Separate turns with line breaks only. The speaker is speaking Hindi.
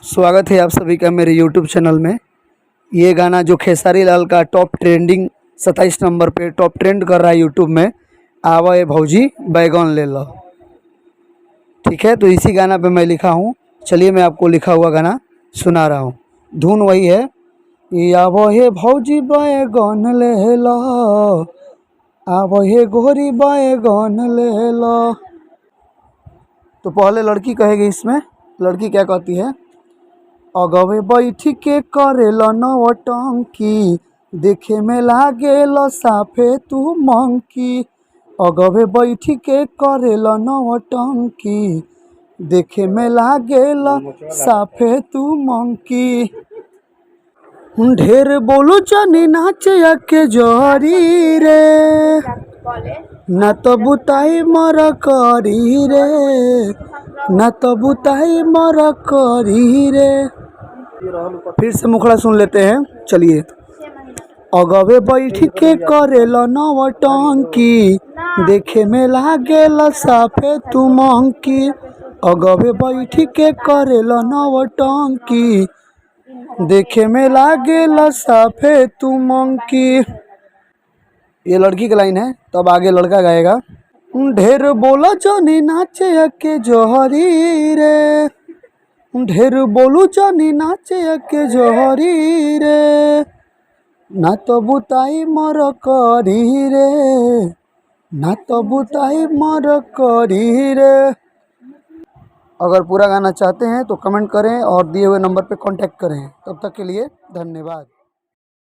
स्वागत है आप सभी का मेरे YouTube चैनल में। ये गाना जो खेसारी लाल का टॉप ट्रेंडिंग 27 नंबर पे टॉप ट्रेंड कर रहा है YouTube में, आवा ए भौजी बैगन ले लो। ठीक है, तो इसी गाना पे मैं लिखा हूँ। चलिए मैं आपको लिखा हुआ गाना सुना रहा हूँ। धुन वही है कि आवो हे भौजी बैगन ले लो, आवो हे गोरी बैगन ले लो। तो पहले लड़की कहेगी, इसमें लड़की क्या कहती है? अगवे बैठी के करेल नवटंकी, देखे में लागेल साफे तू मंकी। अगवे बैठी के करेल नवटंकी, देखे में लागेल साफे तू मंकी। ढेर बोलू चनी नाचे के जहरी रे, न तो बुताई मर करी रे, न तो बुताई मर करी रे। फिर से मुखड़ा सुन लेते हैं, चलिए। अगवे बैठ के करेल नवटंकी, देखे में लागेल साफे तू मंकी। अगवे बैठ के करेल नवटंकी, देखे में लागेल साफे तू मंकी। ये लड़की की लाइन है, तब आगे लड़का गाएगा। ढेर बोला जानी नाचे के जोहरी रे, ढेर बोलू जानी नाचे के जोहरी रे, ना तो बुताई मर करी रे, ना तो बुताई मर करी रे। अगर पूरा गाना चाहते हैं तो कमेंट करें और दिए हुए नंबर पे कांटेक्ट करें। तब तक के लिए धन्यवाद।